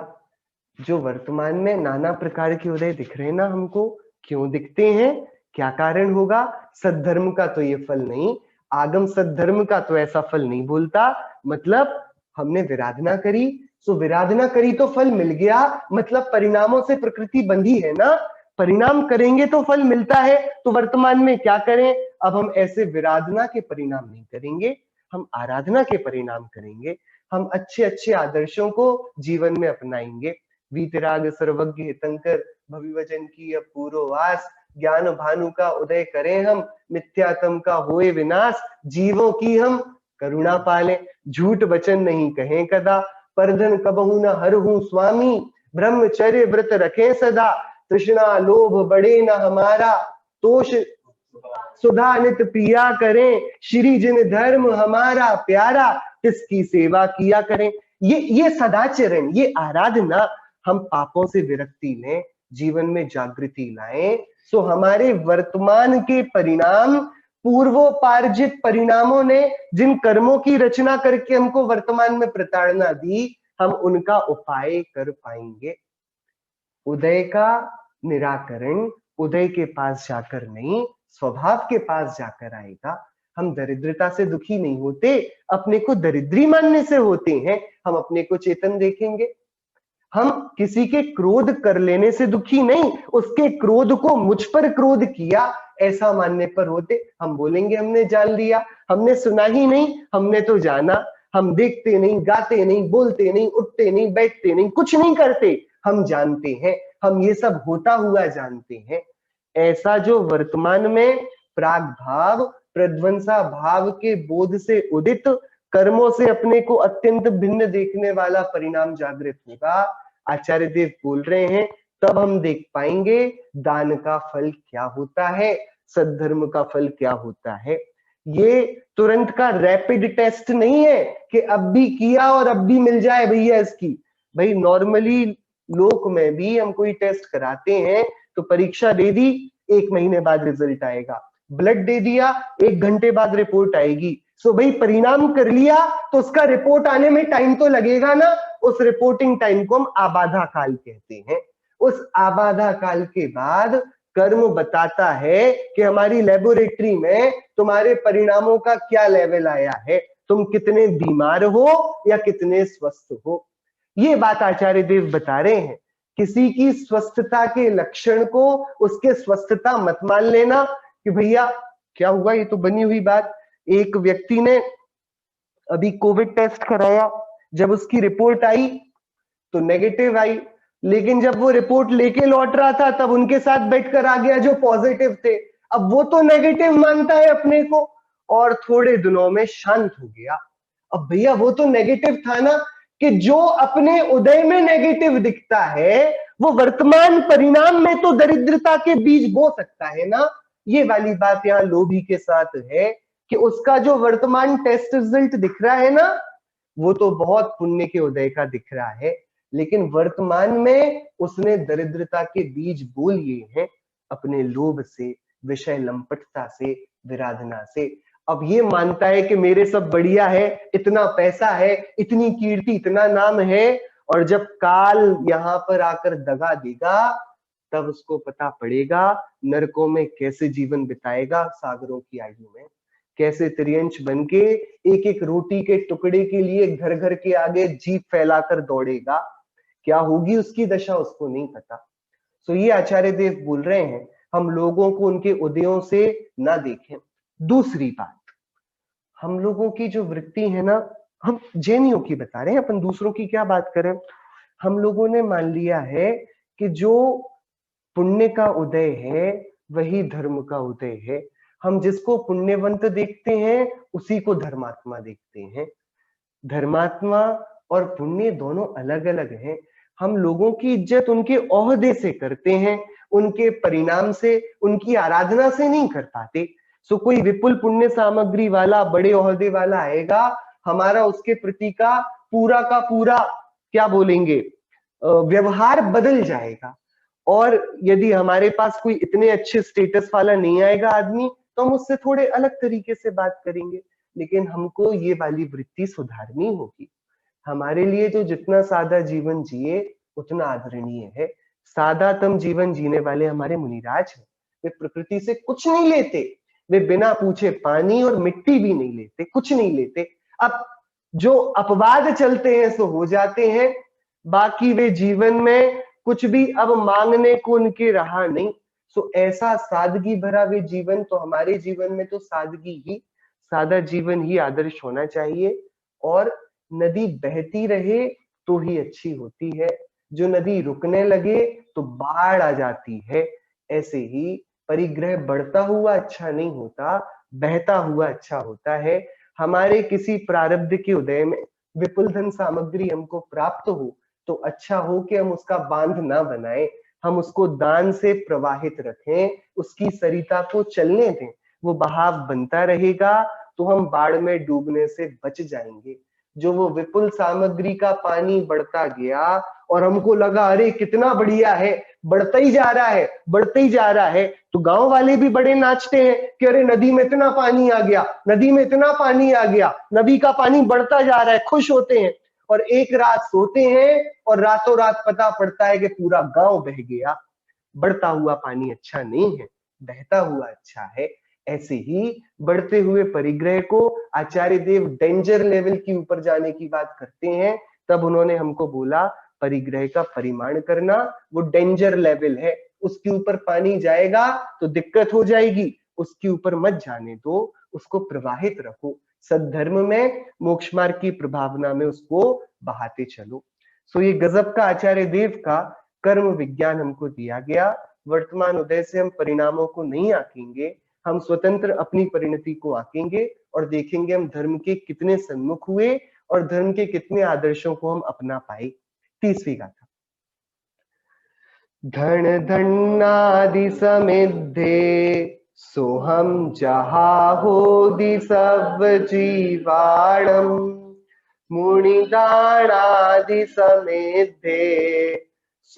जो वर्तमान में नाना प्रकार के उदय दिख रहे हैं ना हमको, क्यों दिखते हैं? क्या कारण होगा? सद्धर्म का तो ये फल नहीं, आगम सद्धर्म का तो ऐसा फल नहीं बोलता। मतलब हमने विराधना करी, सो विराधना करी तो फल मिल गया, मतलब परिणामों से प्रकृति बंधी है ना। परिणाम करेंगे तो फल मिलता है, तो वर्तमान में क्या करें? अब हम ऐसे विराधना के परिणाम नहीं करेंगे, हम आराधना के परिणाम करेंगे। हम अच्छे अच्छे आदर्शों को जीवन में अपनाएंगे। वीतराग सर्वज्ञ हितंकर भविवचन की अपूरो वास, ज्ञान भानु का उदय करें हम, मिथ्यात्म का होए विनाश, जीवों की हम करुणा पालें, झूठ वचन नहीं कहें कदा, परधन कबहू न हरहूं स्वामी, ब्रह्मचर्य व्रत रखें सदा, तृष्णा लोभ बढ़े न हमारा, तोष सुधा नित पिया करें, श्री जिन धर्म हमारा प्यारा, तिसकी सेवा किया करें। ये सदाचरण, ये आराधना, हम पापों से विरक्ति लें, जीवन में जागृति लाएं, सो हमारे वर्तमान के परिणाम, पूर्वोपार्जित परिणामों ने जिन कर्मों की रचना करके हमको वर्तमान में प्रताड़ना दी, हम उनका उपाय कर पाएंगे। उदय का निराकरण उदय के पास जाकर नहीं, स्वभाव के पास जाकर आएगा। हम दरिद्रता से दुखी नहीं होते, अपने को दरिद्री मानने से होते हैं। हम अपने को चेतन देखेंगे। हम किसी के क्रोध कर लेने से दुखी नहीं, उसके क्रोध को मुझ पर क्रोध किया ऐसा मानने पर होते। हम बोलेंगे हमने जान लिया, हमने सुना ही नहीं, हमने तो जाना। हम देखते नहीं, गाते नहीं, बोलते नहीं, उठते नहीं, बैठते नहीं, कुछ नहीं करते, हम जानते हैं, हम ये सब होता हुआ जानते हैं। ऐसा जो वर्तमान में प्राग भाव, प्रध्वंसा भाव के बोध से उदित कर्मों से अपने को अत्यंत भिन्न देखने वाला परिणाम जागृत होगा, आचार्य देव बोल रहे हैं, तब हम देख पाएंगे दान का फल क्या होता है, सद्धर्म का फल क्या होता है। ये तुरंत का रैपिड टेस्ट नहीं है कि अब भी किया और अब भी मिल जाए भैया इसकी। भाई नॉर्मली लोक में भी हम कोई टेस्ट कराते हैं तो परीक्षा दे दी, 1 महीने बाद रिजल्ट आएगा, ब्लड दे दिया, 1 घंटे बाद रिपोर्ट आएगी। सो भाई परिणाम कर लिया तो उसका रिपोर्ट आने में टाइम तो लगेगा ना। उस रिपोर्टिंग टाइम को हम आबाधा काल कहते हैं। उस आबाधा काल के बाद कर्म बताता है कि हमारी लेबोरेटरी में तुम्हारे परिणामों का क्या लेवल आया है, तुम कितने बीमार हो या कितने स्वस्थ हो। ये बात आचार्य देव बता रहे हैं। किसी की स्वस्थता के लक्षण को उसके स्वस्थता मत मान लेना कि भैया क्या हुआ, ये तो बनी हुई बात। एक व्यक्ति ने अभी कोविड टेस्ट कराया, जब उसकी रिपोर्ट आई तो नेगेटिव आई, लेकिन जब वो रिपोर्ट लेके लौट रहा था तब उनके साथ बैठकर आ गया जो पॉजिटिव थे। अब वो तो नेगेटिव मानता है अपने को और थोड़े दिनों में शांत हो गया। अब भैया वो तो नेगेटिव था ना, कि जो अपने उदय में नेगेटिव दिखता है वो वर्तमान परिणाम में तो दरिद्रता के बीज बो सकता है ना। ये वाली बात यहाँ लोभी के साथ है कि उसका जो वर्तमान टेस्ट रिजल्ट दिख रहा है ना, वो तो बहुत पुण्य के उदय का दिख रहा है, लेकिन वर्तमान में उसने दरिद्रता के बीज बो लिए हैं अपने लोभ से, विषय लंपटता से, विराधना से। अब ये मानता है कि मेरे सब बढ़िया है, इतना पैसा है, इतनी कीर्ति, इतना नाम है, और जब काल यहाँ पर आकर दगा देगा तब उसको पता पड़ेगा नरकों में कैसे जीवन बिताएगा, सागरों की आयु में कैसे त्रियंश बन के एक एक रोटी के टुकड़े के लिए घर घर के आगे जीभ फैलाकर दौड़ेगा। क्या होगी उसकी दशा उसको नहीं पता। तो ये आचार्य देव बोल रहे हैं हम लोगों को उनके उदयों से ना देखें। दूसरी बात, हम लोगों की जो वृत्ति है ना, हम जैनियों की बता रहे हैं, अपन दूसरों की क्या बात करें। हम लोगों ने मान लिया है कि जो पुण्य का उदय है वही धर्म का उदय है। हम जिसको पुण्यवंत देखते हैं उसी को धर्मात्मा देखते हैं। धर्मात्मा और पुण्य दोनों अलग अलग हैं। हम लोगों की इज्जत उनके ओहदे से करते हैं, उनके परिणाम से, उनकी आराधना से नहीं कर पाते। सो कोई विपुल पुण्य सामग्री वाला बड़े ओहदे वाला आएगा, हमारा उसके प्रति का पूरा क्या बोलेंगे व्यवहार बदल जाएगा। और यदि हमारे पास कोई इतने अच्छे स्टेटस वाला नहीं आएगा आदमी, तो हम उससे थोड़े अलग तरीके से बात करेंगे। लेकिन हमको ये वाली वृत्ति सुधारनी होगी। हमारे लिए जो जितना सादा जीवन जिए उतना आदरणीय है। सादातम जीवन जीने वाले हमारे मुनिराज हैं। वे प्रकृति से कुछ नहीं लेते, वे बिना पूछे पानी और मिट्टी भी नहीं लेते, कुछ नहीं लेते। अब जो अपवाद चलते हैं सो हो जाते हैं, बाकी वे जीवन में कुछ भी अब मांगने को उनके रहा नहीं। सो ऐसा सादगी भरा वे जीवन, तो हमारे जीवन में तो सादगी ही, सादा जीवन ही आदर्श होना चाहिए। और नदी बहती रहे तो ही अच्छी होती है, जो नदी रुकने लगे तो बाढ़ आ जाती है। ऐसे ही परिग्रह बढ़ता हुआ अच्छा नहीं होता, बहता हुआ अच्छा होता है। हमारे किसी प्रारब्ध के उदय में विपुल धन सामग्री हमको प्राप्त हो तो अच्छा हो कि हम उसका बांध ना बनाए, हम उसको दान से प्रवाहित रखें, उसकी सरिता को चलने दें, वो बहाव बनता रहेगा तो हम बाढ़ में डूबने से बच जाएंगे। जो वो विपुल सामग्री का पानी बढ़ता गया और हमको लगा अरे कितना बढ़िया है, बढ़ता ही जा रहा है, बढ़ता ही जा रहा है, तो गांव वाले भी बड़े नाचते हैं कि अरे नदी में इतना पानी आ गया, नदी में इतना पानी आ गया, नदी का पानी बढ़ता जा रहा है, खुश होते हैं। और एक रात सोते हैं और रातों रात पता पड़ता है कि पूरा गांव बह गया। बढ़ता हुआ पानी अच्छा नहीं है, बहता हुआ अच्छा है। ऐसे ही बढ़ते हुए परिग्रह को आचार्य देव डेंजर लेवल की ऊपर जाने की बात करते हैं। तब उन्होंने हमको बोला परिग्रह का परिमाण करना वो डेंजर लेवल है, उसके ऊपर पानी जाएगा तो दिक्कत हो जाएगी, उसके ऊपर मत जाने दो, उसको प्रवाहित रखो, सद्धर्म में मोक्ष मार्ग की प्रभावना में उसको बहाते चलो। सो ये गजब का आचार्य देव का कर्म विज्ञान हमको दिया गया। वर्तमान उदय से हम परिणामों को नहीं आंकेंगे, हम स्वतंत्र अपनी परिणति को आंकेंगे और देखेंगे हम धर्म के कितने सन्मुख हुए और धर्म के कितने आदर्शों को हम अपना पाए। 30वीं गाथा। धन धन्नादि समिद्धे सोहम जहाहोदि सब जीवाणम मुनिदानादि समिद्धे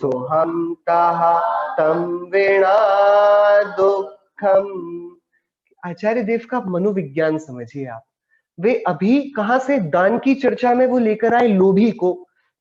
सोहम तहा तम विना दुखम। आचार्य देव का मनोविज्ञान समझिए आप। वे अभी कहां से दान की चर्चा में वो लेकर आए लोभी को,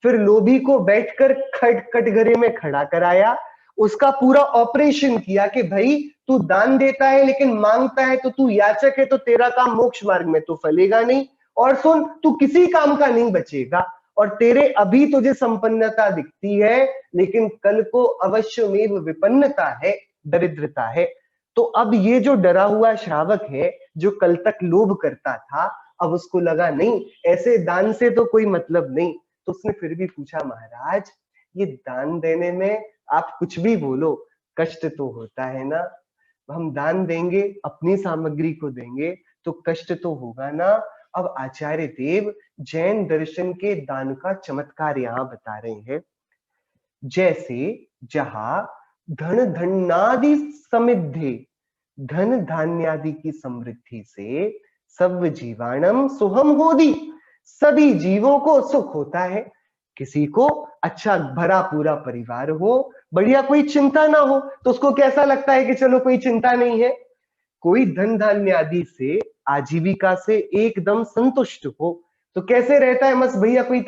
फिर लोभी को बैठकर कटघरे में खड़ा कराया, उसका पूरा ऑपरेशन किया कि भाई तू दान देता है लेकिन मांगता है तो तू याचक है, तो तेरा काम मोक्ष मार्ग में तो फलेगा नहीं, और सुन तू किसी काम का नहीं बचेगा, और तेरे अभी तुझे संपन्नता दिखती है लेकिन कल को अवश्यमेव विपन्नता है, दरिद्रता है। तो अब ये जो डरा हुआ श्रावक है जो कल तक लोभ करता था, अब उसको लगा नहीं ऐसे दान से तो कोई मतलब नहीं, तो उसने फिर भी पूछा महाराज ये दान देने में आप कुछ भी बोलो कष्ट तो होता है ना, हम दान देंगे अपनी सामग्री को देंगे तो कष्ट तो होगा ना। अब आचार्य देव जैन दर्शन के दान का चमत्कार यहाँ बता रहे हैं। जैसे जहां धन धन्नादि समिद्धे, धन धान्यादि की समृद्धि से सब जीवाणम सुहम होदी, सभी जीवों को सुख होता है। किसी को अच्छा भरा पूरा परिवार हो, बढ़िया कोई चिंता ना हो, तो उसको कैसा लगता है कि चलो कोई चिंता नहीं है। कोई धन धान्य आदि से आजीविका से एकदम संतुष्ट हो तो कैसे रहता है, बस भैया कोई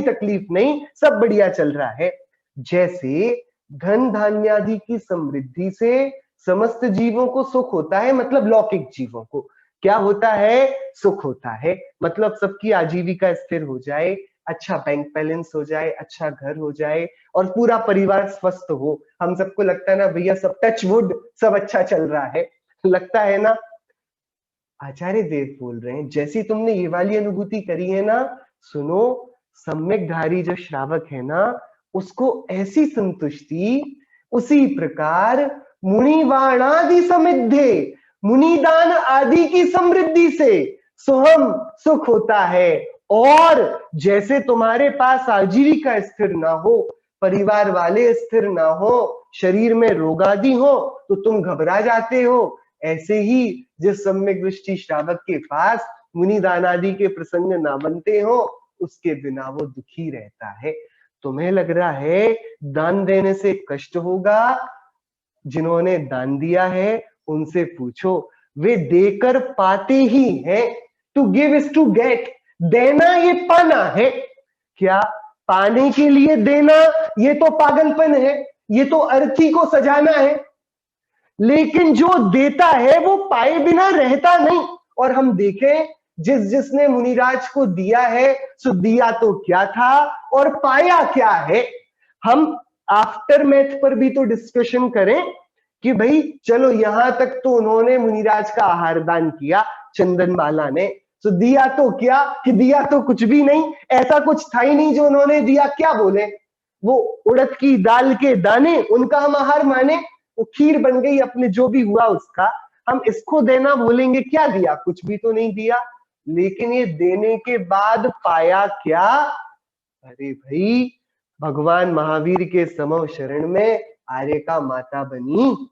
तकलीफ नहीं, सब बढ़िया चल रहा है। जैसे धन धान्य आदि की समृद्धि से समस्त जीवों को सुख होता है, मतलब लौकिक जीवों को क्या होता है, सुख होता है, मतलब सबकी आजीविका स्थिर हो जाए, अच्छा बैंक बैलेंस हो जाए, अच्छा घर हो जाए और पूरा परिवार स्वस्थ हो। हम सबको लगता है ना भैया सब टच वुड सब अच्छा चल रहा है, लगता है ना। आचार्य देव बोल रहे हैं जैसी तुमने ये वाली अनुभूति करी है ना, सुनो सम्यकधारी जो श्रावक है ना उसको ऐसी संतुष्टि उसी प्रकार मुनिवाणादि समिद्धे, मुनिदान आदि की समृद्धि से सुहम सुख होता है। और जैसे तुम्हारे पास आजीविका स्थिर ना हो, परिवार वाले स्थिर ना हो, शरीर में रोग आदि हो तो तुम घबरा जाते हो, ऐसे ही जिस सम्यक दृष्टि श्रावक के पास मुनि दानादि के प्रसंग ना बनते हो उसके बिना वो दुखी रहता है। तुम्हें लग रहा है दान देने से कष्ट होगा, जिन्होंने दान दिया है उनसे पूछो, वे देकर पाते ही हैं। To give is to get, देना ये पाना है। क्या पाने के लिए देना ये तो पागलपन है, ये तो अर्थी को सजाना है, लेकिन जो देता है वो पाए बिना रहता नहीं। और हम देखें जिसने मुनिराज को दिया है सो दिया तो क्या था और पाया क्या है। हम आफ्टर मैथ पर भी तो डिस्कशन करें कि भाई चलो यहां तक तो उन्होंने मुनिराज का आहार दान किया चंदनबाला ने, तो दिया तो क्या कि दिया तो कुछ भी नहीं, ऐसा कुछ था ही नहीं जो उन्होंने दिया। क्या बोले, वो उड़द की दाल के दाने उनका हम आहार माने, वो खीर बन गई अपने जो भी हुआ उसका, हम इसको देना बोलेंगे क्या दिया, कुछ भी तो नहीं दिया। लेकिन ये देने के बाद पाया क्या, अरे भाई भगवान महावीर के समो शरण में आर्य का माता बनी,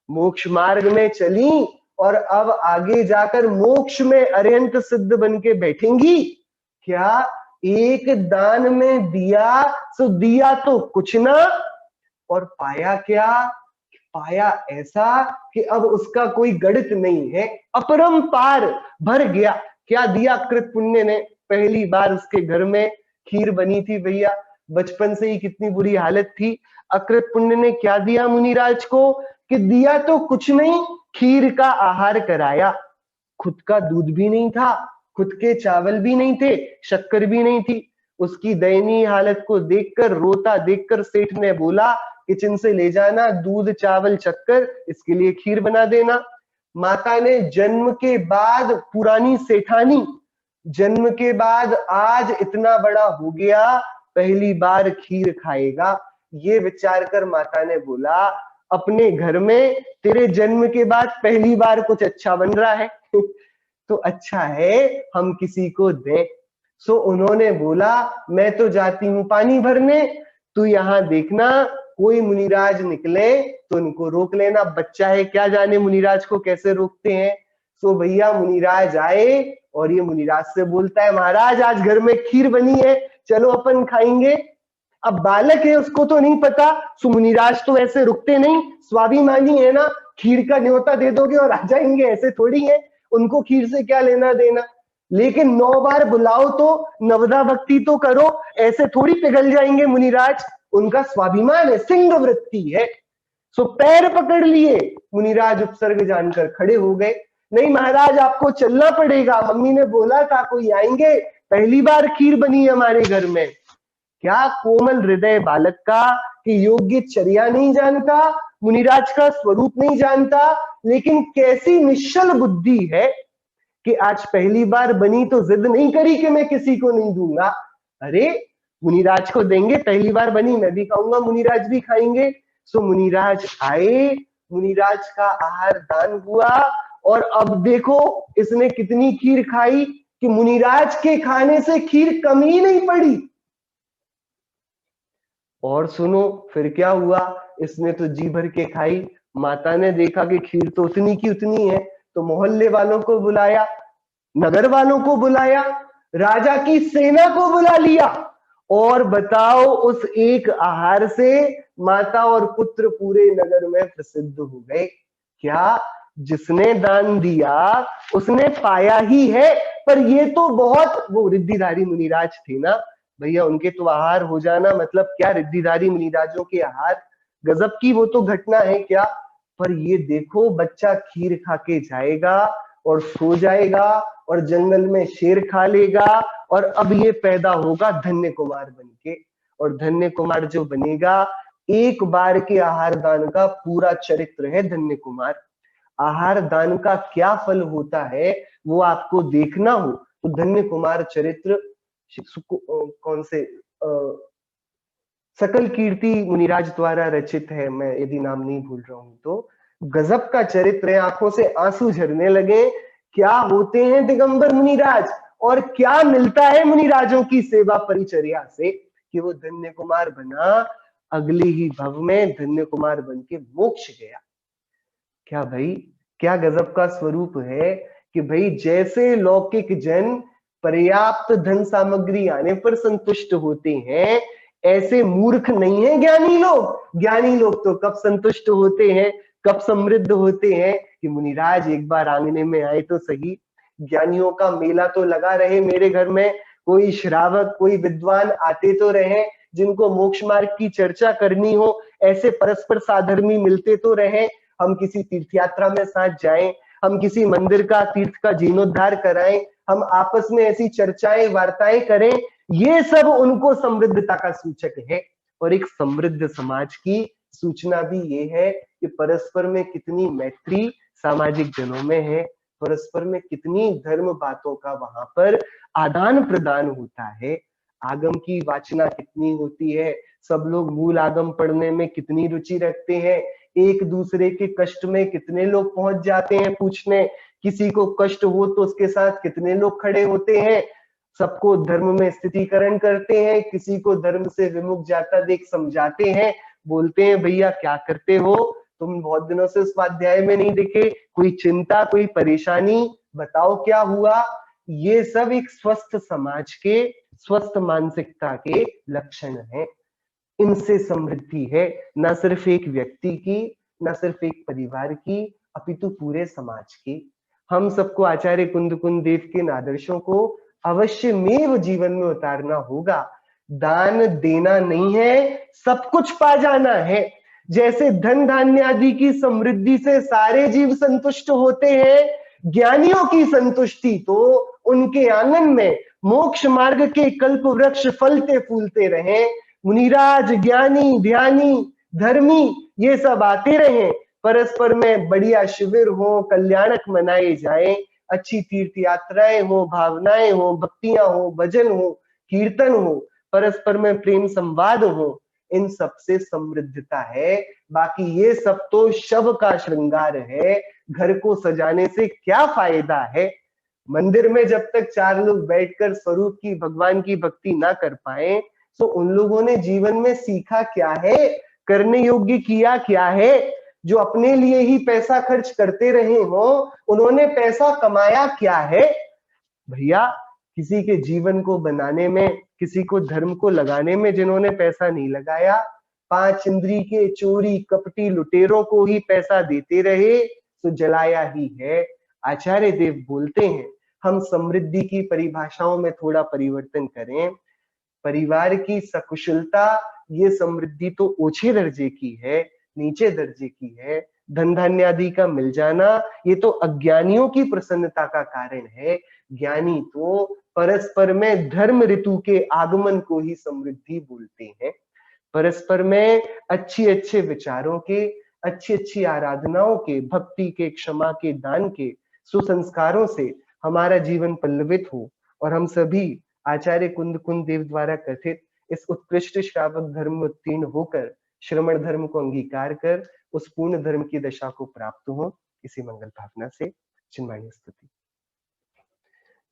मोक्ष मार्ग में चली और अब आगे जाकर मोक्ष में अरिहंत सिद्ध बन के बैठेंगी। क्या एक दान में दिया, सो दिया तो कुछ ना, और पाया क्या? पाया ऐसा कि अब उसका कोई गणित नहीं है, अपरंपार भर गया। क्या दिया कृत पुण्य ने? पहली बार उसके घर में खीर बनी थी भैया, बचपन से ही कितनी बुरी हालत थी। अकृत पुण्य ने क्या दिया मुनिराज को? कि दिया तो कुछ नहीं, खीर का आहार कराया। खुद का दूध भी नहीं था, खुद के चावल भी नहीं थे, शक्कर भी नहीं थी। उसकी दयनीय हालत को देखकर, रोता देखकर सेठ ने बोला, किचन से ले जाना दूध चावल शक्कर, इसके लिए खीर बना देना। माता ने जन्म के बाद, पुरानी सेठानी, जन्म के बाद आज इतना बड़ा हो गया, पहली बार खीर खाएगा। ये विचार कर माता ने बोला, अपने घर में तेरे जन्म के बाद पहली बार कुछ अच्छा बन रहा है तो अच्छा है हम किसी को दें। सो उन्होंने बोला, मैं तो जाती हूं पानी भरने, तू यहां देखना कोई मुनिराज निकले तो उनको रोक लेना। बच्चा है, क्या जाने मुनिराज को कैसे रोकते हैं। सो भैया मुनिराज आए और ये मुनिराज से बोलता है, महाराज आज घर में खीर बनी है, चलो अपन खाएंगे। अब बालक है, उसको तो नहीं पता, सो मुनिराज तो ऐसे रुकते नहीं, स्वाभिमानी है ना, खीर का न्योता दे दोगे और आ जाएंगे, ऐसे थोड़ी है, उनको खीर से क्या लेना देना। लेकिन 9 बार बुलाओ तो नवदा भक्ति तो करो, ऐसे थोड़ी पिघल जाएंगे मुनिराज। उनका स्वाभिमान है, सिंह वृत्ति है। सो पैर पकड़ लिए, मुनिराज उपसर्ग जानकर खड़े हो गए। नहीं महाराज आपको चलना पड़ेगा, मम्मी ने बोला था कोई आएंगे, पहली बार खीर बनी है हमारे घर में। क्या कोमल हृदय बालक का, कि योग्य चर्या नहीं जानता, मुनिराज का स्वरूप नहीं जानता, लेकिन कैसी निश्चल बुद्धि है कि आज पहली बार बनी तो जिद नहीं करी कि मैं किसी को नहीं दूंगा। अरे मुनिराज को देंगे, पहली बार बनी मैं भी खाऊंगा, मुनिराज भी खाएंगे। सो मुनिराज आए, मुनिराज का आहार दान हुआ, और अब देखो इसने कितनी खीर खाई कि मुनिराज के खाने से खीर कम ही नहीं पड़ी। और सुनो फिर क्या हुआ, इसने तो जी भर के खाई। माता ने देखा कि खीर तो उतनी की उतनी है, तो मोहल्ले वालों को बुलाया, नगर वालों को बुलाया, राजा की सेना को बुला लिया, और बताओ उस एक आहार से माता और पुत्र पूरे नगर में प्रसिद्ध हो गए। क्या? जिसने दान दिया उसने पाया ही है। पर ये तो बहुत, वो रिद्धिधारी मुनिराज थे ना भैया, उनके तो आहार हो जाना मतलब क्या, रिद्धिधारी मुनिराजों के आहार, गजब की वो तो घटना है क्या। पर ये देखो बच्चा खीर खा के जाएगा और सो जाएगा और जंगल में शेर खा लेगा, और अब ये पैदा होगा धन्य कुमार बनके, और धन्य कुमार जो बनेगा, एक बार के आहार दान का पूरा चरित्र है धन्य कुमार। आहार दान का क्या फल होता है वो आपको देखना हो तो धन्य कुमार चरित्र कौन से सकल कीर्ति मुनिराज द्वारा रचित है, मैं यदि नाम नहीं भूल रहा हूं तो। गजब का चरित्र है, आंखों से आंसू झरने लगे। क्या होते हैं दिगंबर मुनिराज, और क्या मिलता है मुनिराजों की सेवा परिचर्या से कि वो धन्य कुमार बना, अगले ही भव में धन्य कुमार बन के मोक्ष गया। क्या भाई, क्या गजब का स्वरूप है कि भाई जैसे लौकिक जन पर्याप्त धन सामग्री आने पर संतुष्ट होते हैं, ऐसे मूर्ख नहीं है ज्ञानी लोग। ज्ञानी लोग तो कब संतुष्ट होते हैं, कब समृद्ध होते हैं कि मुनिराज एक बार आंगने में आए तो सही, ज्ञानियों का मेला तो लगा रहे मेरे घर में, कोई श्रावक कोई विद्वान आते तो रहे, जिनको मोक्ष मार्ग की चर्चा करनी हो, ऐसे परस्पर साधर्मी मिलते तो रहे, हम किसी तीर्थ यात्रा में साथ जाएं, हम किसी मंदिर का तीर्थ का जीर्णोद्धार कराएं, हम आपस में ऐसी चर्चाएं वार्ताएं करें, ये सब उनको समृद्धता का सूचक है। और एक समृद्ध समाज की सूचना भी ये है कि परस्पर में कितनी मैत्री सामाजिक जनों में है, परस्पर में कितनी धर्म बातों का वहां पर आदान प्रदान होता है, आगम की वाचना कितनी होती है, सब लोग मूल आगम पढ़ने में कितनी रुचि रखते हैं, एक दूसरे के कष्ट में कितने लोग पहुंच जाते हैं पूछने, किसी को कष्ट हो तो उसके साथ कितने लोग खड़े होते हैं, सबको धर्म में स्थितिकरण करते हैं, किसी को धर्म से विमुख जाता देख समझाते हैं, बोलते हैं भैया क्या करते हो, तुम बहुत दिनों से उस स्वाध्याय में नहीं दिखे, कोई चिंता कोई परेशानी, बताओ क्या हुआ। ये सब एक स्वस्थ समाज के, स्वस्थ मानसिकता के लक्षण है। इनसे समृद्धि है न सिर्फ एक व्यक्ति की, न सिर्फ एक परिवार की, अपितु पूरे समाज की। हम सबको आचार्य कुंद देव के इन आदर्शों को अवश्य में जीवन में उतारना होगा। दान देना नहीं है, सब कुछ पा जाना है। जैसे धन धान्य आदि की समृद्धि से सारे जीव संतुष्ट होते हैं, ज्ञानियों की संतुष्टि तो उनके आंगन में मोक्ष मार्ग के कल्प वृक्ष फलते फूलते रहे। मुनिराज ज्ञानी ध्यानी धर्मी ये सब आते रहे, परस्पर में बढ़िया शिविर हो, कल्याणक मनाए जाए, अच्छी तीर्थ यात्राएं हो, भावनाएं हो, भक्तियां हो, भजन हो, कीर्तन हो, परस्पर में प्रेम संवाद हो, इन सब से समृद्धता है। बाकी ये सब तो शव का श्रृंगार है, घर को सजाने से क्या फायदा है। मंदिर में जब तक चार लोग बैठकर स्वरूप की भगवान की भक्ति ना कर पाए, तो उन लोगों ने जीवन में सीखा क्या है, करने योग्य किया क्या है। जो अपने लिए ही पैसा खर्च करते रहे हो, उन्होंने पैसा कमाया क्या है। भैया किसी के जीवन को बनाने में, किसी को धर्म को लगाने में जिन्होंने पैसा नहीं लगाया, पांच इंद्री के चोरी कपटी लुटेरों को ही पैसा देते रहे, तो जलाया ही है। आचार्य देव बोलते हैं हम समृद्धि की परिभाषाओं में थोड़ा परिवर्तन करें। परिवार की सकुशलता ये समृद्धि तो ओछे दर्जे की है, नीचे दर्जे की है। धन धान्य आदि का मिल जाना ये तो अज्ञानियों की प्रसन्नता का कारण है। ज्ञानी तो परस्पर में धर्म ऋतु के आगमन को ही समृद्धि बोलते हैं। परस्पर में अच्छी अच्छे विचारों के, अच्छी अच्छी आराधनाओं के, भक्ति के, क्षमा के, दान के सुसंस्कारों से हमारा जीवन पल्लवित हो और हम सभी आचार्य कुंद देव द्वारा कथित इस उत्कृष्ट श्रावक धर्म में उत्तीर्ण होकर श्रमण धर्म को अंगीकार कर उस पूर्ण धर्म की दशा को प्राप्त हो। इसी मंगल भावना से चिन्मयी स्तुति।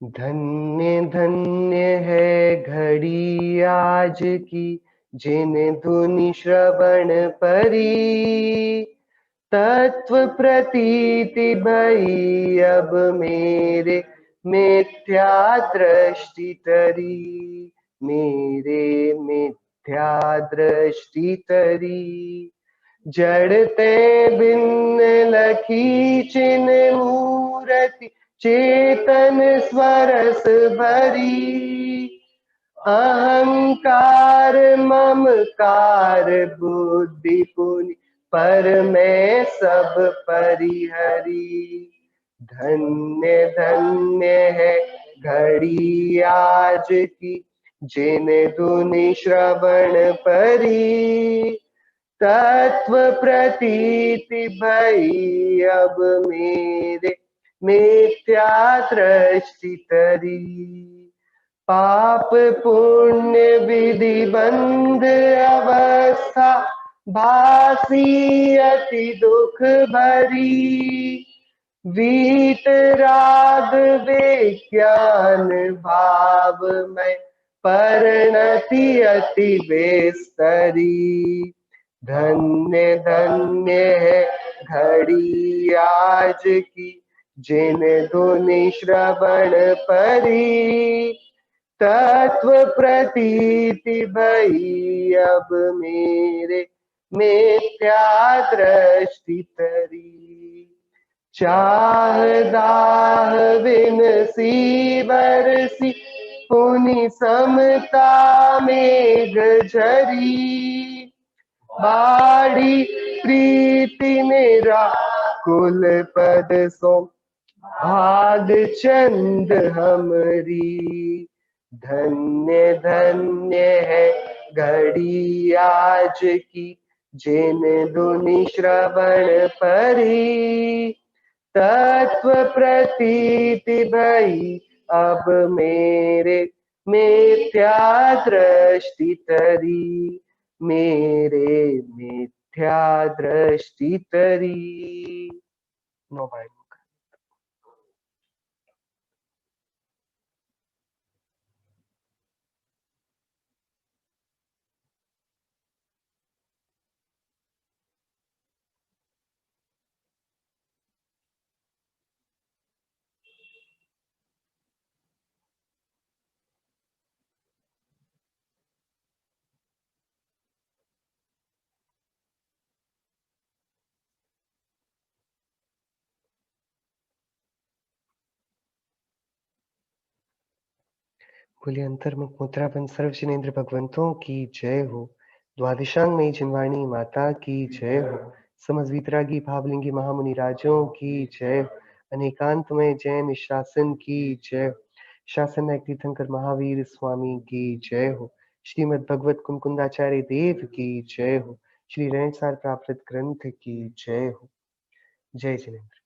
धन्य धन्य है घड़ी आज की, जिन धुनि श्रवण परी, तत्व प्रतीति भई अब मेरे मिथ्या दृष्टि तरी, मेरे मिथ्या दृष्टि तरी। जड़ते भिन्न लखी चिन मूरति, चेतन स्वरस भरी, अहंकार ममकार बुद्धि पुनि, पर मैं सब परिहरी। धन्य धन्य है घड़ी आज की, जिन धुनि श्रवण परी, तत्व प्रतीति भई अब मेरे मिथ्या दृष्टि तरी। पाप पुण्य विधि बंध अवस्था, भासी अति दुख भरी, वीत राग विज्ञान भाव में परिणति अति बेस्तरी। धन्य धन्य है घड़ी आज की, जिन धुनि श्रवण परी, तत्व प्रतीति भई अब मेरे मिथ्या दृष्टि तरी। चाह दाह बिन सी बरसी, पुनि समता मेघ झरी, बाड़ी प्रीति मेरा कुल पद सो, भाग चंद हमरी। धन्य धन्य है घड़ी आज की, जिन धुनि श्रवण परी, तत्व प्रतीति भई अब मेरे मिथ्या दृष्टि तरी, मेरे मिथ्या दृष्टि तरी। मोबाइल बोलिए अंतर्मुख मुद्राबंद सर्व जिनेंद्र भगवंतों की जय हो। द्वादशांग मई जिनवाणी माता की जय हो। समझ वितरागी भावलिंगी महामुनि राजों की जय हो। अनेकांतमय जैन शासन की जय हो। शासन नायक तीर्थंकर महावीर स्वामी की जय हो। श्रीमद् भगवत कुमकुंदाचार्य देव की जय हो। श्री रेणसार प्राप्त ग्रंथ की जय हो। जय जिनेंद्र।